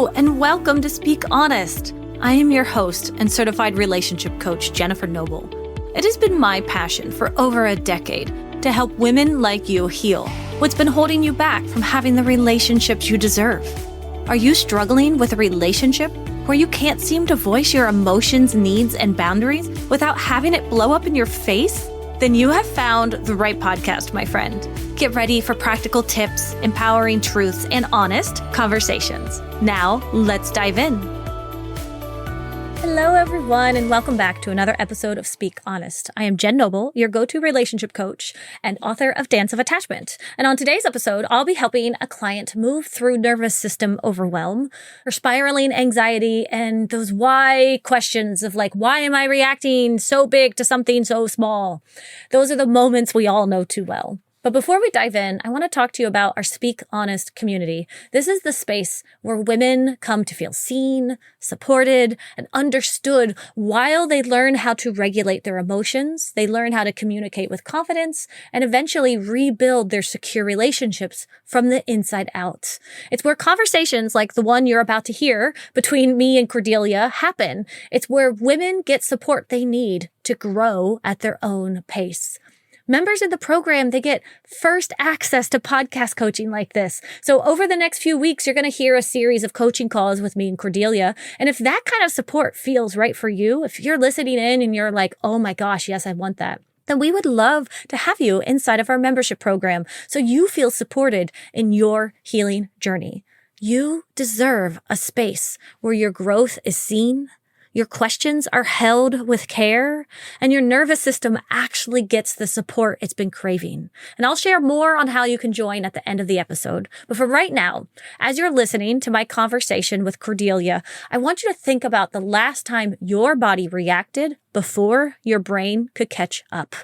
Hello, and welcome to Speak Honest. I am your host and certified relationship coach, Jennifer Noble. It has been my passion for over a decade to help women like you heal what's been holding you back from having the relationships you deserve. Are you struggling with a relationship where you can't seem to voice your emotions, needs, and boundaries without having it blow up in your face? Then you have found the right podcast, my friend. Get ready for practical tips, empowering truths, and honest conversations. Now, let's dive in. Hello, everyone, and welcome back to another episode of Speak Honest. I am Jen Noble, your go-to relationship coach and author of Dance of Attachment. And on today's episode, I'll be helping a client move through nervous system overwhelm, her spiraling anxiety, and those why questions of like, why am I reacting so big to something so small? Those are the moments we all know too well. But before we dive in, I want to talk to you about our Speak Honest community. This is the space where women come to feel seen, supported, and understood while they learn how to regulate their emotions, they learn how to communicate with confidence, and eventually rebuild their secure relationships from the inside out. It's where conversations like the one you're about to hear between me and Cordelia happen. It's where women get support they need to grow at their own pace. Members of the program, they get first access to podcast coaching like this. So over the next few weeks, you're going to hear a series of coaching calls with me and Cordelia. And if that kind of support feels right for you, if you're listening in and you're like, oh my gosh, yes, I want that, then we would love to have you inside of our membership program so you feel supported in your healing journey. You deserve a space where your growth is seen, your questions are held with care, and your nervous system actually gets the support it's been craving. And I'll share more on how you can join at the end of the episode. But for right now, as you're listening to my conversation with Cordelia, I want you to think about the last time your body reacted before your brain could catch up.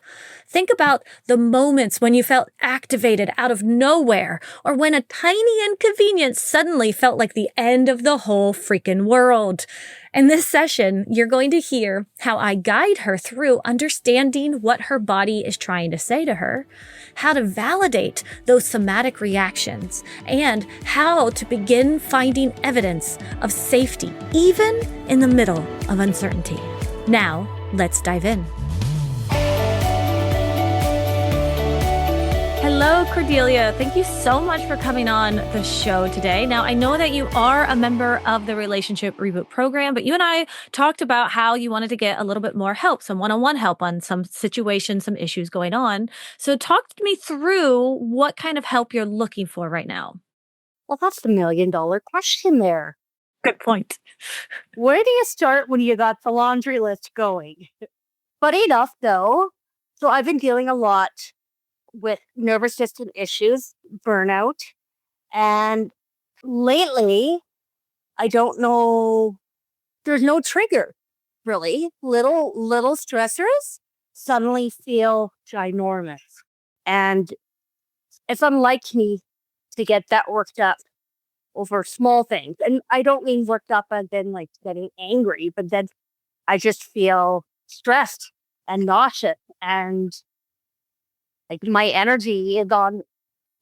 Think about the moments when you felt activated out of nowhere, or when a tiny inconvenience suddenly felt like the end of the whole freaking world. In this session, you're going to hear how I guide her through understanding what her body is trying to say to her, how to validate those somatic reactions, and how to begin finding evidence of safety, even in the middle of uncertainty. Now, let's dive in. Hello, Cordelia. Thank you so much for coming on the show today. Now, I know that you are a member of the Relationship Reboot Program, but you and I talked about how you wanted to get a little bit more help, some one-on-one help on some situations, some issues going on. So talk me through what kind of help you're looking for right now. Well, that's the $1,000,000 question there. Good point. Where do you start when you got the laundry list going? Funny enough, though, so I've been dealing a lot with nervous system issues, burnout, and lately, I don't know, there's no trigger, really. Little stressors suddenly feel ginormous. And it's unlike me to get that worked up over small things. And I don't mean worked up and then like getting angry, but then I just feel stressed and nauseous, and like my energy is on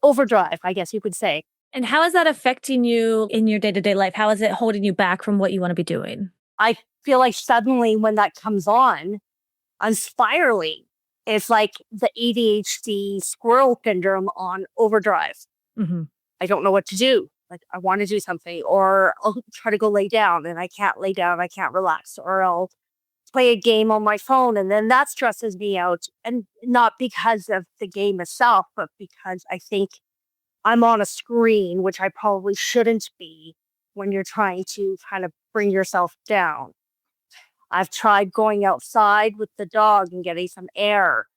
overdrive, I guess you could say. And how is that affecting you in your day-to-day life? How is it holding you back from what you want to be doing? I feel like suddenly when that comes on, I'm spiraling. It's like the ADHD squirrel syndrome on overdrive. Mm-hmm. I don't know what to do. Like I want to do something, or I'll try to go lay down and I can't lay down, I can't relax, or I'll play a game on my phone and then that stresses me out. And not because of the game itself, but because I think I'm on a screen, which I probably shouldn't be when you're trying to kind of bring yourself down. I've tried going outside with the dog and getting some air.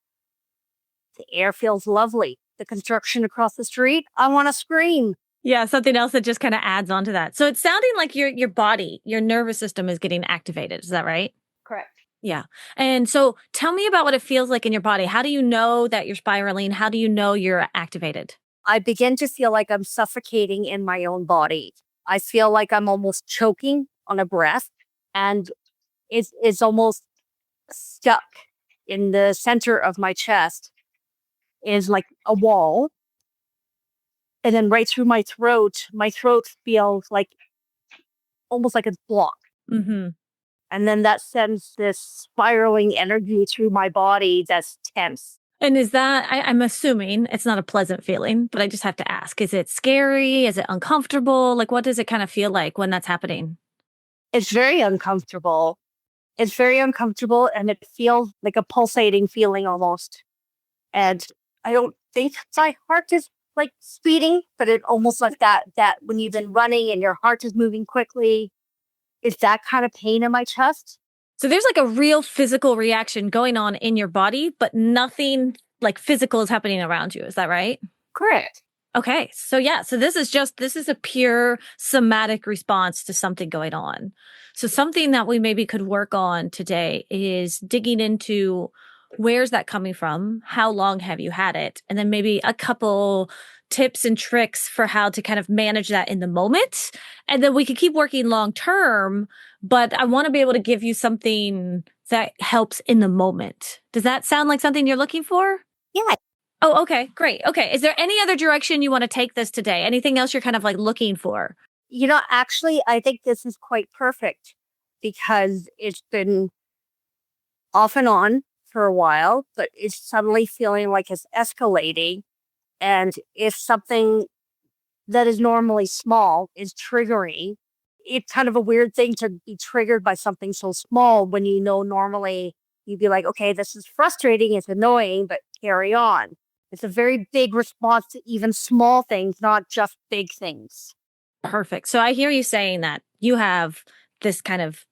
The air feels lovely. The construction across the street, I want to scream. Yeah, something else that just kind of adds on to that. So it's sounding like your body, your nervous system is getting activated. Is that right? Correct. Yeah. And so tell me about what it feels like in your body. How do you know that you're spiraling? How do you know you're activated? I begin to feel like I'm suffocating in my own body. I feel like I'm almost choking on a breath, and it's almost stuck in the center of my chest is like a wall. And then right through my throat feels like almost like it's blocked. Mm-hmm. And then that sends this spiraling energy through my body that's tense. And is that, I'm assuming it's not a pleasant feeling, but I just have to ask, is it scary? Is it uncomfortable? Like, what does it kind of feel like when that's happening? It's very uncomfortable. It's very uncomfortable and it feels like a pulsating feeling almost. And I don't think my heart is like speeding, but it almost like that when you've been running and your heart is moving quickly, it's that kind of pain in my chest. So there's like a real physical reaction going on in your body, but nothing like physical is happening around you. Is that right? Correct. Okay. So yeah, so this is a pure somatic response to something going on. So something that we maybe could work on today is digging into where's that coming from? How long have you had it? And then maybe a couple tips and tricks for how to kind of manage that in the moment. And then we could keep working long term, but I want to be able to give you something that helps in the moment. Does that sound like something you're looking for? Yeah. Oh, okay, great. Okay. Is there any other direction you want to take this today? Anything else you're kind of like looking for? Actually, I think this is quite perfect because it's been off and on for a while, but it's suddenly feeling like it's escalating. And if something that is normally small is triggering, it's kind of a weird thing to be triggered by something so small when normally you'd be like, okay, this is frustrating, it's annoying, but carry on. It's a very big response to even small things, not just big things. Perfect. So I hear you saying that you have this kind of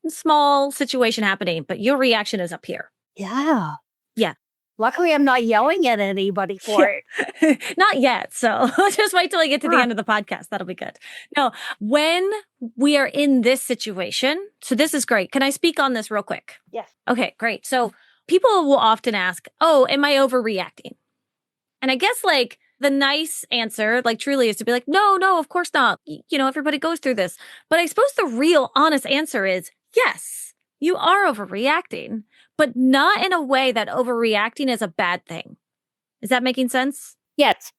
small situation happening, but your reaction is up here. Yeah. Yeah. Luckily, I'm not yelling at anybody for it. Not yet. So just wait till I get to the end of the podcast. That'll be good. No, when we are in this situation, so this is great. Can I speak on this real quick? Yes. Okay, great. So people will often ask, oh, am I overreacting? And I guess like the nice answer, like truly, is to be like, no, of course not. Everybody goes through this. But I suppose the real honest answer is yes, you are overreacting, but not in a way that overreacting is a bad thing. Is that making sense? Yes.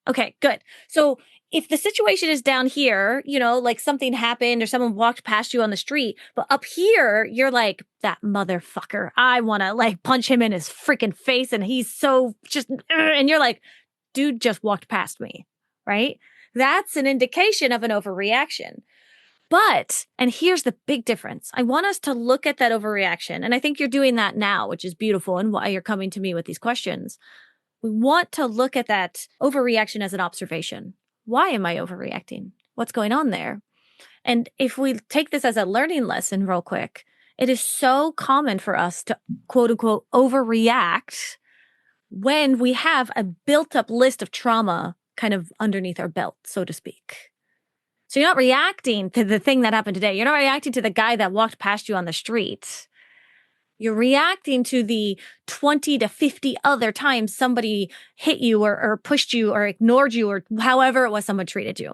Okay, good. So if the situation is down here, like something happened or someone walked past you on the street, but up here, you're like, that motherfucker, I want to like punch him in his freaking face. And he's so just, and you're like, dude just walked past me, right? That's an indication of an overreaction. But, and here's the big difference. I want us to look at that overreaction. And I think you're doing that now, which is beautiful and why you're coming to me with these questions. We want to look at that overreaction as an observation. Why am I overreacting? What's going on there? And if we take this as a learning lesson real quick, it is so common for us to quote unquote overreact when we have a built up list of trauma kind of underneath our belt, so to speak. So you're not reacting to the thing that happened today. You're not reacting to the guy that walked past you on the street. You're reacting to the 20 to 50 other times somebody hit you or pushed you or ignored you or however it was someone treated you.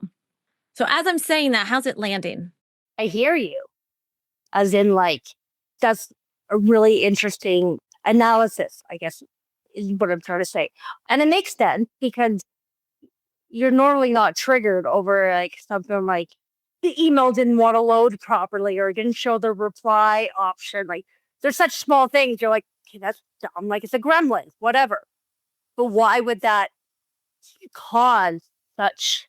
So as I'm saying that, how's it landing? I hear you. As in, like, that's a really interesting analysis, I guess, is what I'm trying to say. And it makes sense because you're normally not triggered over like something like the email didn't want to load properly or didn't show the reply option. Like, there's such small things. You're like, okay, that's dumb. Like, it's a gremlin, whatever. But why would that cause such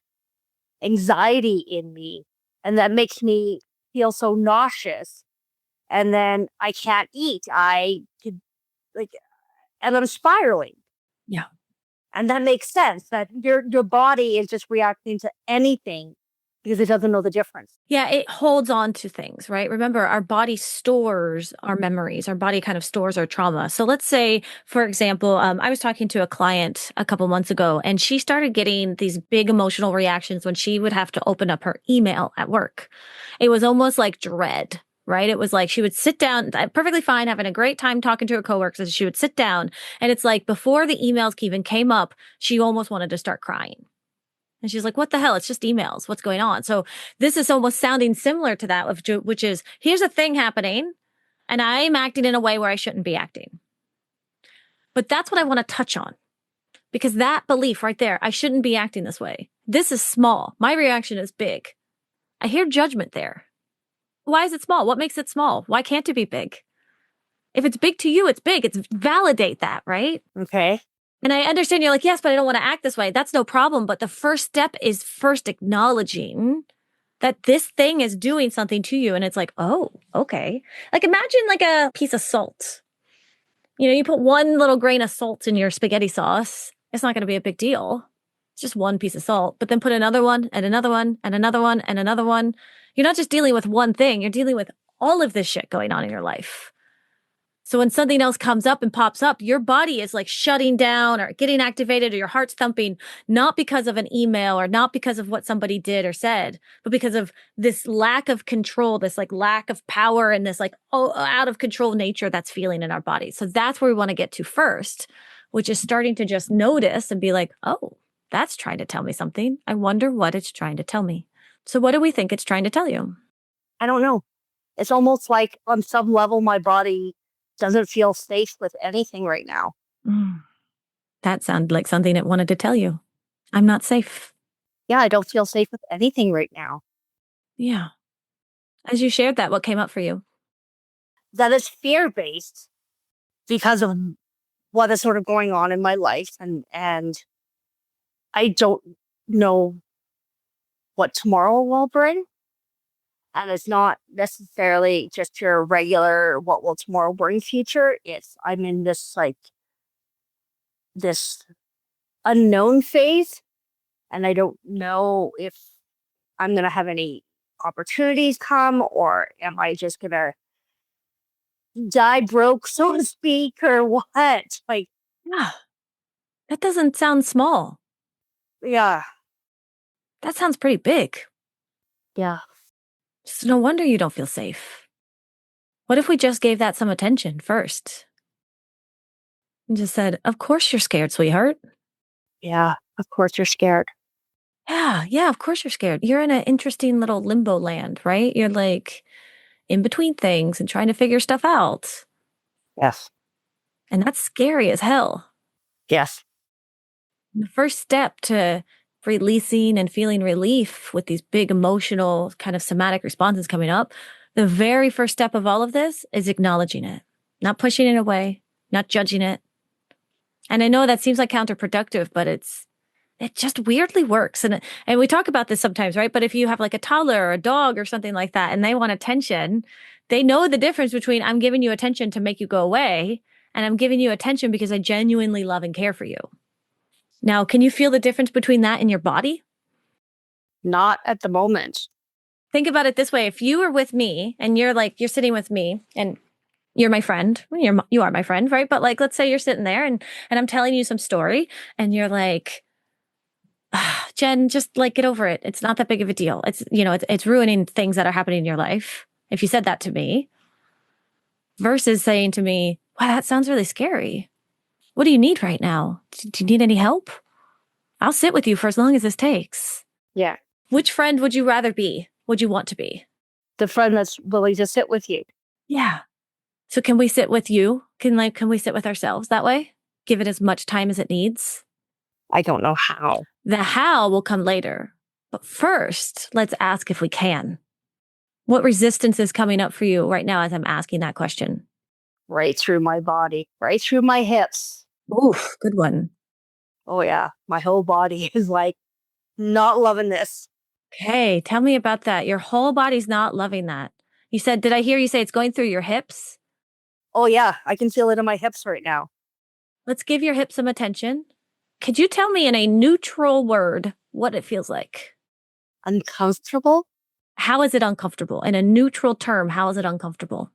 anxiety in me? And that makes me feel so nauseous. And then I can't eat. I could, like, and I'm spiraling. Yeah. And that makes sense that your body is just reacting to anything because it doesn't know the difference. Yeah, it holds on to things, right? Remember, our body stores our memories. Our body kind of stores our trauma. So let's say, for example, I was talking to a client a couple months ago, and she started getting these big emotional reactions when she would have to open up her email at work. It was almost like dread, right? It was like she would sit down, perfectly fine, having a great time talking to her coworkers, and she would sit down, and it's like before the emails even came up, she almost wanted to start crying. And she's like, what the hell? It's just emails. What's going on? So this is almost sounding similar to that, which is here's a thing happening and I'm acting in a way where I shouldn't be acting. But that's what I want to touch on because that belief right there, I shouldn't be acting this way. This is small. My reaction is big. I hear judgment there. Why is it small? What makes it small? Why can't it be big? If it's big to you, it's big. It's validate that, right? Okay. And I understand you're like, yes, but I don't want to act this way. That's no problem. But the first step is first acknowledging that this thing is doing something to you. And it's like, oh, okay. Like imagine like a piece of salt. You put one little grain of salt in your spaghetti sauce. It's not going to be a big deal. It's just one piece of salt. But then put another one and another one and another one and another one. You're not just dealing with one thing. You're dealing with all of this shit going on in your life. So when something else comes up and pops up, your body is like shutting down or getting activated or your heart's thumping, not because of an email or not because of what somebody did or said, but because of this lack of control, this like lack of power and this like out of control nature that's feeling in our body. So that's where we want to get to first, which is starting to just notice and be like, oh, that's trying to tell me something. I wonder what it's trying to tell me. So what do we think it's trying to tell you? I don't know. It's almost like on some level, my body doesn't feel safe with anything right now. That sounded like something it wanted to tell you. I'm not safe. Yeah, I don't feel safe with anything right now. Yeah. As you shared that, what came up for you? That is fear-based because of what is sort of going on in my life. And I don't know what tomorrow will bring. And it's not necessarily just your regular what will tomorrow bring future. I'm in this this unknown phase. And I don't know if I'm going to have any opportunities come, or am I just going to die broke, so to speak, or what? Like, Yeah. That doesn't sound small. yeah. That sounds pretty big. Yeah. So no wonder you don't feel safe. What if we just gave that some attention first? And just said, of course you're scared, sweetheart. Yeah. Of course you're scared. Yeah, of course you're scared. You're in an interesting little limbo land, right? You're like in between things and trying to figure stuff out. Yes. And that's scary as hell. Yes. The first step to releasing and feeling relief with these big emotional kind of somatic responses coming up, the very first step of all of this is acknowledging it, not pushing it away, not judging it. And I know that seems like counterproductive, but it just weirdly works. And we talk about this sometimes, right? But if you have like a toddler or a dog or something like that, and they want attention, they know the difference between I'm giving you attention to make you go away, and I'm giving you attention because I genuinely love and care for you. Now, can you feel the difference between that and your body? Not at the moment. Think about it this way. If you were with me and you're sitting with me and you're my friend, you are my friend, right? But like, let's say you're sitting there and I'm telling you some story and you're like, Jen, just like get over it. It's not that big of a deal. It's ruining things that are happening in your life. If you said that to me versus saying to me, wow, that sounds really scary. What do you need right now? Do you need any help? I'll sit with you for as long as this takes. Yeah. Which friend would you rather be? Would you want to be? The friend that's willing to sit with you. Yeah. So can we sit with you? Can we sit with ourselves that way? Give it as much time as it needs? I don't know how. The how will come later. But first, let's ask if we can. What resistance is coming up for you right now as I'm asking that question? Right through my body, right through my hips. Oof, good one. Oh, yeah. My whole body is like not loving this. Okay, tell me about that. Your whole body's not loving that. You said, did I hear you say it's going through your hips? Oh, yeah. I can feel it in my hips right now. Let's give your hips some attention. Could you tell me in a neutral word what it feels like? Uncomfortable? How is it uncomfortable? In a neutral term, how is it uncomfortable?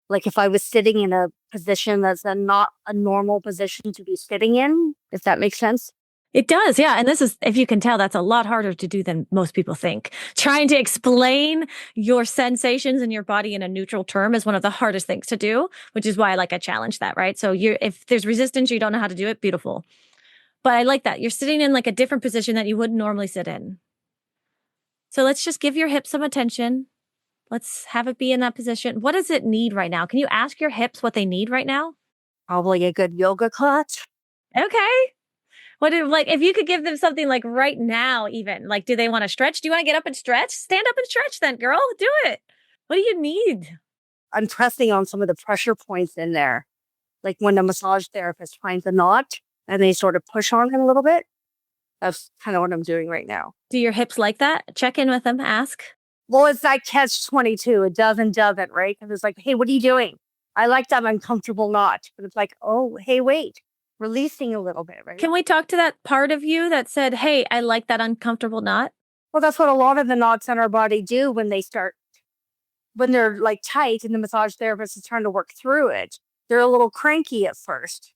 Like if I was sitting in a position that's not a normal position to be sitting in, if that makes sense. It does, yeah. And this is, if you can tell, that's a lot harder to do than most people think. Trying to explain your sensations in your body in a neutral term is one of the hardest things to do, which is why I challenge that, right? So if there's resistance, you don't know how to do it, beautiful. But I like that. You're sitting in like a different position that you wouldn't normally sit in. So let's just give your hips some attention. Let's have it be in that position. What does it need right now? Can you ask your hips what they need right now? Probably a good yoga class. Okay. What if, like, if you could give them something like right now, even like, do they want to stretch? Do you want to get up and stretch? Stand up and stretch then, girl. Do it. What do you need? I'm pressing on some of the pressure points in there. Like when the massage therapist finds a knot and they sort of push on it a little bit. That's kind of what I'm doing right now. Do your hips like that? Check in with them, ask. Well, it's that catch 22. It doesn't, right? Because it's like, hey, what are you doing? I like that uncomfortable knot. But it's like, oh, hey, wait. Releasing a little bit, right? Can we talk to that part of you that said, hey, I like that uncomfortable knot? Well, that's what a lot of the knots in our body do when they're like tight and the massage therapist is trying to work through it. They're a little cranky at first.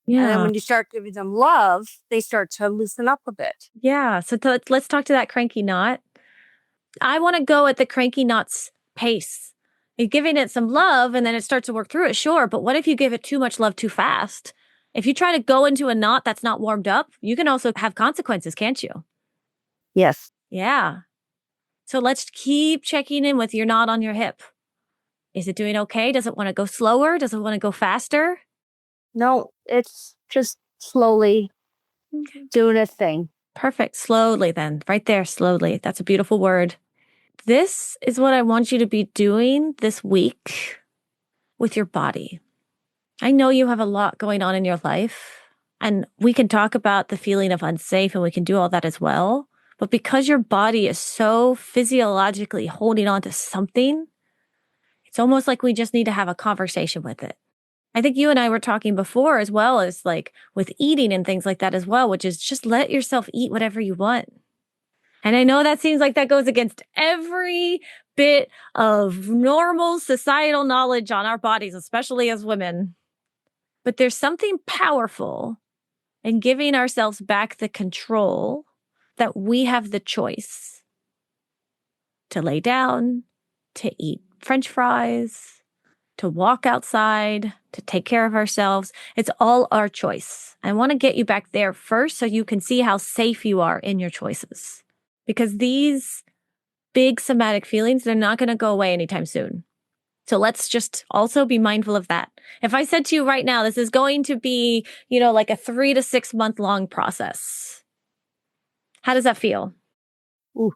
Yeah. And then when you start giving them love, they start to loosen up a bit. Yeah. So let's talk to that cranky knot. I want to go at the cranky knot's pace. You're giving it some love and then it starts to work through it, sure. But what if you give it too much love too fast? If you try to go into a knot that's not warmed up, you can also have consequences, can't you? Yes. Yeah. So let's keep checking in with your knot on your hip. Is it doing okay? Does it want to go slower? Does it want to go faster? No, it's just slowly doing its thing. Perfect. Slowly then. Right there, slowly. That's a beautiful word. This is what I want you to be doing this week with your body. I know you have a lot going on in your life, and we can talk about the feeling of unsafe and we can do all that as well. But because your body is so physiologically holding on to something, it's almost like we just need to have a conversation with it. I think you and I were talking before as well as like with eating and things like that as well, which is just let yourself eat whatever you want. And I know that seems like that goes against every bit of normal societal knowledge on our bodies, especially as women. But there's something powerful in giving ourselves back the control that we have the choice to lay down, to eat French fries, to walk outside, to take care of ourselves. It's all our choice. I want to get you back there first so you can see how safe you are in your choices. Because these big somatic feelings, they're not going to go away anytime soon. So let's just also be mindful of that. If I said to you right now, this is going to be, like a 3 to 6 month long process. How does that feel? Ooh,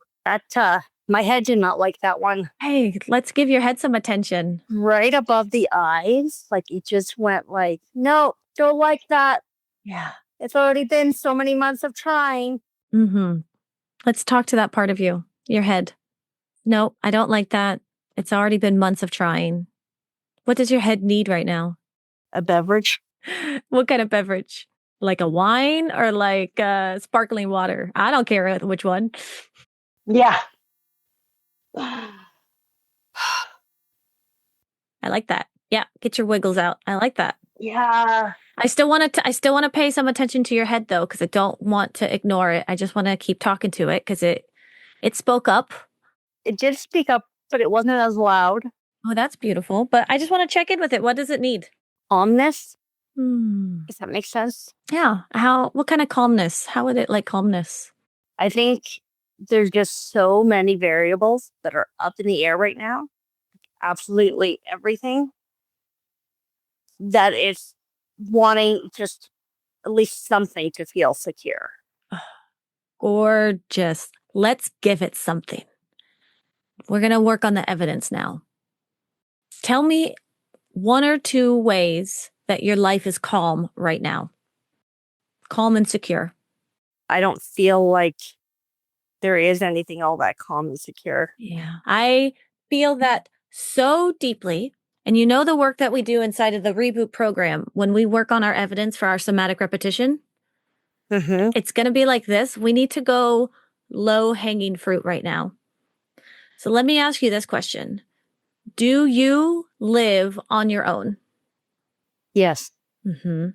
my head did not like that one. Hey, let's give your head some attention. Right above the eyes. Like it just went like, no, don't like that. Yeah. It's already been so many months of trying. Mm-hmm. Let's talk to that part of you, your head. No, I don't like that. It's already been months of trying. What does your head need right now? A beverage. What kind of beverage? Like a wine or like sparkling water? I don't care which one. Yeah. I like that. Yeah, get your wiggles out. I like that. Yeah. I still want to pay some attention to your head though, because I don't want to ignore it. I just want to keep talking to it because it spoke up. It did speak up, but it wasn't as loud. Oh, that's beautiful. But I just want to check in with it. What does it need? Calmness. Hmm. Does that make sense? Yeah. What kind of calmness? How would it like calmness? I think there's just so many variables that are up in the air right now. Absolutely everything. That it's wanting just at least something to feel secure. Gorgeous. Let's give it something. We're going to work on the evidence now. Tell me 1 or 2 ways that your life is calm right now. Calm and secure. I don't feel like there is anything all that calm and secure. Yeah. I feel that so deeply. And you know the work that we do inside of the Reboot program, when we work on our evidence for our somatic repetition, it's going to be like this. We need to go low-hanging fruit right now. So let me ask you this question. Do you live on your own? Yes. Mm-hmm.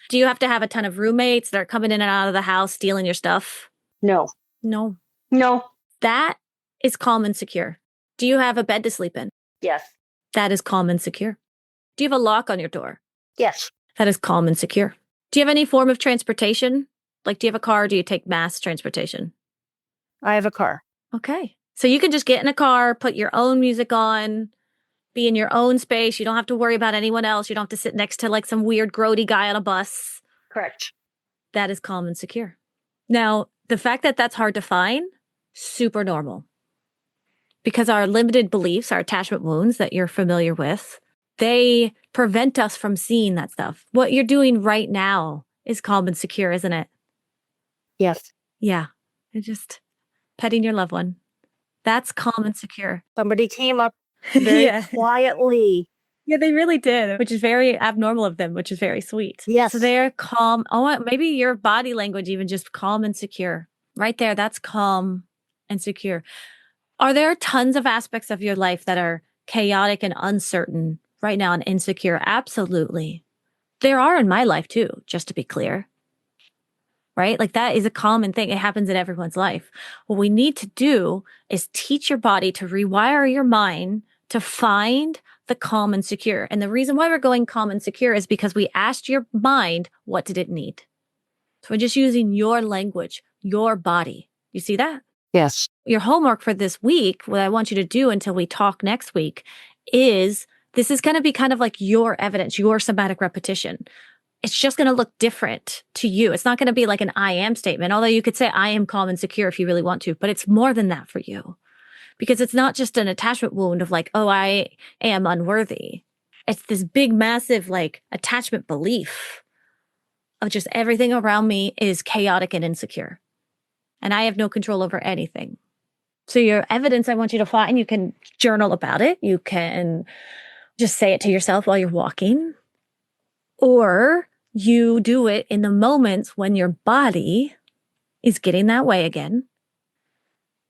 Do you have to have a ton of roommates that are coming in and out of the house, stealing your stuff? No. No. No. That is calm and secure. Do you have a bed to sleep in? Yes. That is calm and secure. Do you have a lock on your door? Yes. That is calm and secure. Do you have any form of transportation? Like, do you have a car or do you take mass transportation? I have a car. Okay. So you can just get in a car, put your own music on, be in your own space. You don't have to worry about anyone else. You don't have to sit next to like some weird grody guy on a bus. Correct. that is calm and secure. Now, the fact that that's hard to find, super normal. Because our limited beliefs, our attachment wounds that you're familiar with, they prevent us from seeing that stuff. What you're doing right now is calm and secure, isn't it? Yes. Yeah. You're just petting your loved one. That's calm and secure. Somebody came up very quietly. Yeah, they really did, which is very abnormal of them, which is very sweet. Yes. So they're calm. Oh, maybe your body language, even just calm and secure. Right there, that's calm and secure. Are there tons of aspects of your life that are chaotic and uncertain right now and insecure? Absolutely. There are in my life too, just to be clear. Right? Like that is a common thing. It happens in everyone's life. What we need to do is teach your body to rewire your mind to find the calm and secure. And the reason why we're going calm and secure is because we asked your mind, what did it need? So we're just using your language, your body. You see that? Yes. Your homework for this week, what I want you to do until we talk next week is this is going to be kind of like your evidence, your somatic repetition. It's just going to look different to you. It's not going to be like an I am statement, although you could say I am calm and secure if you really want to, but it's more than that for you because it's not just an attachment wound of like, oh, I am unworthy. It's this big, massive like attachment belief of just everything around me is chaotic and insecure. And I have no control over anything. So your evidence, I want you to find, you can journal about it. You can just say it to yourself while you're walking, or you do it in the moments when your body is getting that way again.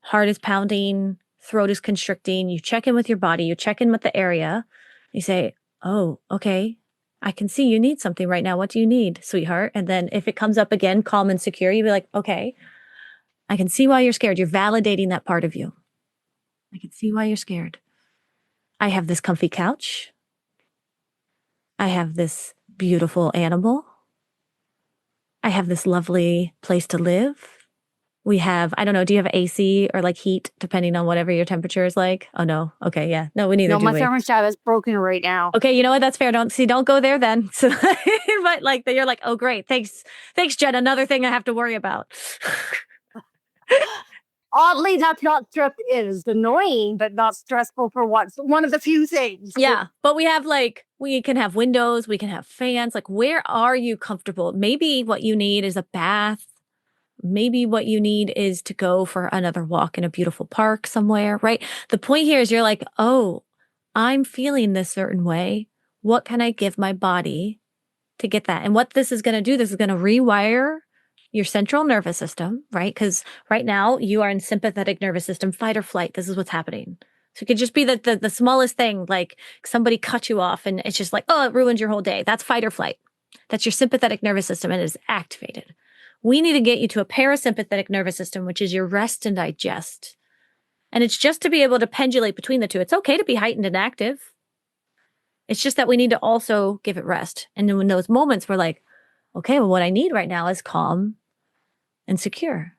Heart is pounding, throat is constricting. You check in with your body. You check in with the area. You say, oh, okay, I can see you need something right now. What do you need, sweetheart? And then if it comes up again, calm and secure, you'd be like, okay, I can see why you're scared. You're validating that part of you. I can see why you're scared. I have this comfy couch. I have this beautiful animal. I have this lovely place to live. We have, I don't know, do you have AC or like heat, depending on whatever your temperature is like? Oh, no. Okay, yeah. No, we neither do No, my we. thermostat is broken right now. Okay, you know what? That's fair. Don't go there then. So, but like, you're like, oh, great. Thanks, Jen. Another thing I have to worry about. Oddly, that's not stressful. It is annoying, but not stressful for once. One of the few things. Yeah, but we have like, we can have windows, we can have fans. Like, where are you comfortable? Maybe what you need is a bath. Maybe what you need is to go for another walk in a beautiful park somewhere, right? The point here is you're like, oh, I'm feeling this certain way. What can I give my body to get that? And what this is going to do, this is going to rewire your central nervous system, right? Because right now you are in sympathetic nervous system, fight or flight. This is what's happening. So it could just be the smallest thing, like somebody cut you off and it's just like, oh, it ruined your whole day. That's fight or flight. That's your sympathetic nervous system and it is activated. We need to get you to a parasympathetic nervous system, which is your rest and digest. And it's just to be able to pendulate between the two. It's okay to be heightened and active. It's just that we need to also give it rest. And then in those moments, we're like, okay, well, what I need right now is calm and secure.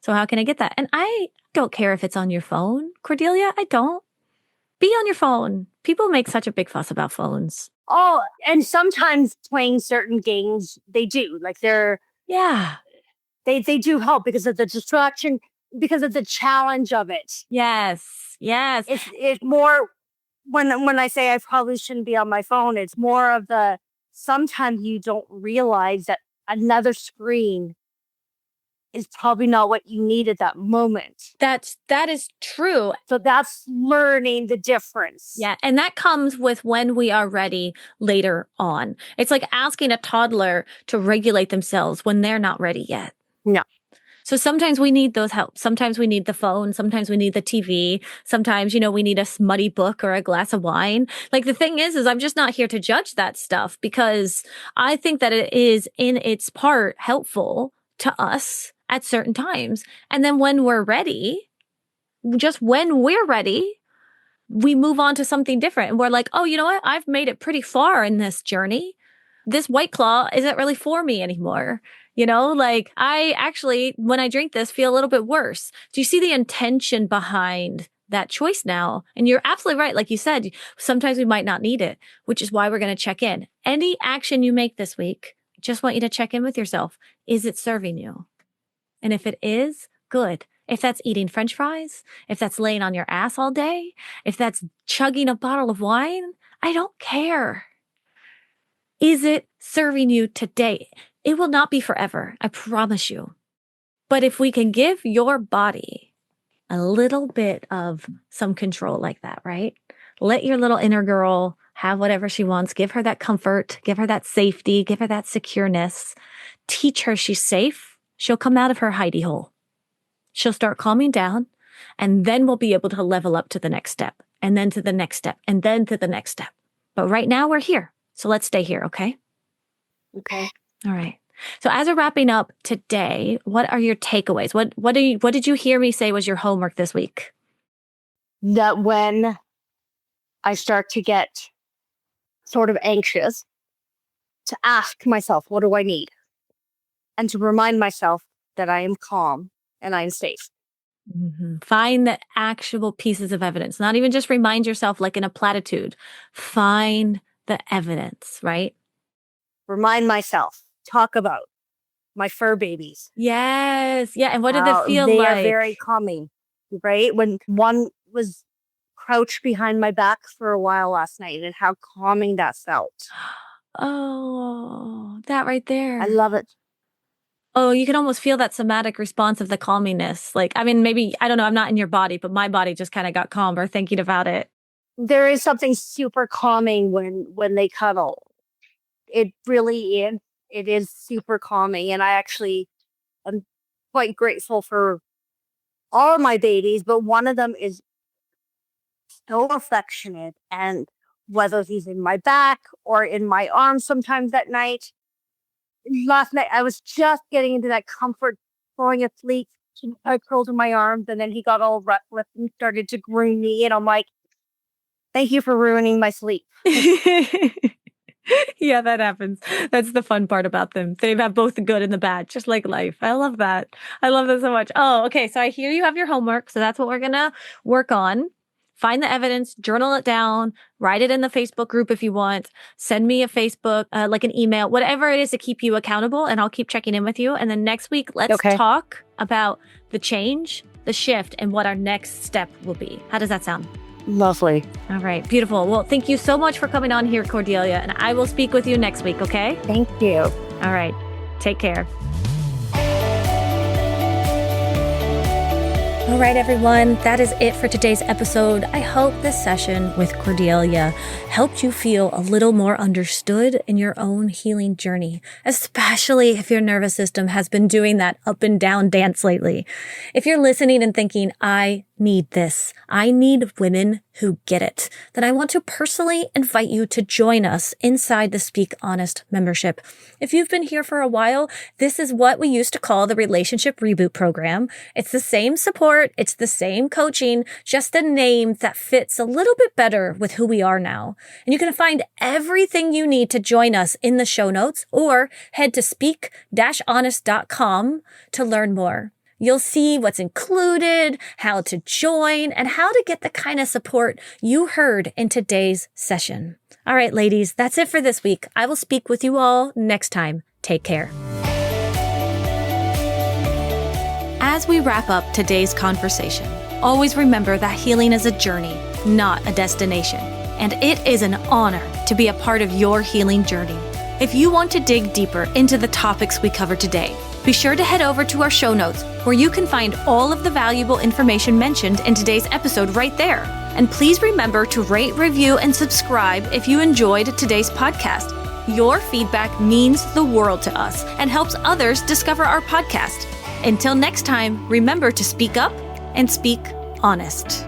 So how can I get that? And I don't care if it's on your phone, Cordelia. I don't. Be on your phone. People make such a big fuss about phones. Oh, and sometimes playing certain games, they do. Like Yeah. They do help because of the distraction, because of the challenge of it. Yes. Yes. It's more when I say I probably shouldn't be on my phone, it's more of the sometimes you don't realize that another screen is probably not what you need at that moment. That is true. So that's learning the difference. Yeah. And that comes with when we are ready later on. It's like asking a toddler to regulate themselves when they're not ready yet. No. So sometimes we need those help. Sometimes we need the phone. Sometimes we need the TV. Sometimes, we need a smutty book or a glass of wine. Like the thing is I'm just not here to judge that stuff because I think that it is in its part helpful to us at certain times. And then when we're ready, just when we're ready, we move on to something different. And we're like, oh, you know what? I've made it pretty far in this journey. This White Claw isn't really for me anymore. Like I actually, when I drink this, feel a little bit worse. Do you see the intention behind that choice now? And you're absolutely right. Like you said, sometimes we might not need it, which is why we're going to check in. Any action you make this week, just want you to check in with yourself. is it serving you? And if it is, good. If that's eating French fries, if that's laying on your ass all day, if that's chugging a bottle of wine, I don't care. Is it serving you today? It will not be forever, I promise you. But if we can give your body a little bit of some control like that, right? Let your little inner girl have whatever she wants. Give her that comfort, give her that safety, give her that secureness. Teach her she's safe. She'll come out of her hidey hole. She'll start calming down, and then we'll be able to level up to the next step, and then to the next step, and then to the next step. But right now we're here. So let's stay here, okay? Okay. All right. So as we're wrapping up today, what are your takeaways? What did you hear me say was your homework this week? That when I start to get sort of anxious, to ask myself, what do I need? And to remind myself that I am calm and I am safe. Mm-hmm. Find the actual pieces of evidence, not even just remind yourself like in a platitude. Find the evidence, right? Remind myself, talk about my fur babies. Yes. Yeah. And what did it feel they like? They are very calming, right? When one was crouched behind my back for a while last night and how calming that felt. Oh, that right there. I love it. Oh, you can almost feel that somatic response of the calminess. Like, I mean, maybe, I don't know, I'm not in your body, but my body just kind of got calmer thinking about it. There is something super calming when they cuddle. It really is. It is super calming. And I actually am quite grateful for all of my babies, but one of them is so affectionate. And whether he's in my back or in my arms sometimes at night, last night I was just getting into that comfort, falling asleep. I curled in my arms, and then he got all restless and started to groom me. And I'm like, thank you for ruining my sleep. Yeah, that happens. That's the fun part about them. They have both the good and the bad, just like life. I love that. I love that so much. Oh, okay. So I hear you have your homework. So that's what we're going to work on. Find the evidence, journal it down, write it in the Facebook group if you want. Send me a Facebook, like an email, whatever it is to keep you accountable, and I'll keep checking in with you. And then next week, let's talk about the change, the shift, and what our next step will be. How does that sound? Lovely. All right. Beautiful. Well, thank you so much for coming on here, Cordelia, and I will speak with you next week, okay? Thank you. All right. Take care. All right, everyone, that is it for today's episode. I hope this session with Cordelia helped you feel a little more understood in your own healing journey, especially if your nervous system has been doing that up and down dance lately. If you're listening and thinking, I need this, I need women who get it, then I want to personally invite you to join us inside the Speak Honest membership. If you've been here for a while, this is what we used to call the Relationship Reboot Program. It's the same support, it's the same coaching, just a name that fits a little bit better with who we are now. And you can find everything you need to join us in the show notes, or head to speak-honest.com to learn more. You'll see what's included, how to join, and how to get the kind of support you heard in today's session. All right, ladies, that's it for this week. I will speak with you all next time. Take care. As we wrap up today's conversation, always remember that healing is a journey, not a destination. And it is an honor to be a part of your healing journey. If you want to dig deeper into the topics we covered today, be sure to head over to our show notes, where you can find all of the valuable information mentioned in today's episode right there. And please remember to rate, review, and subscribe if you enjoyed today's podcast. Your feedback means the world to us and helps others discover our podcast. Until next time, remember to speak up and speak honest.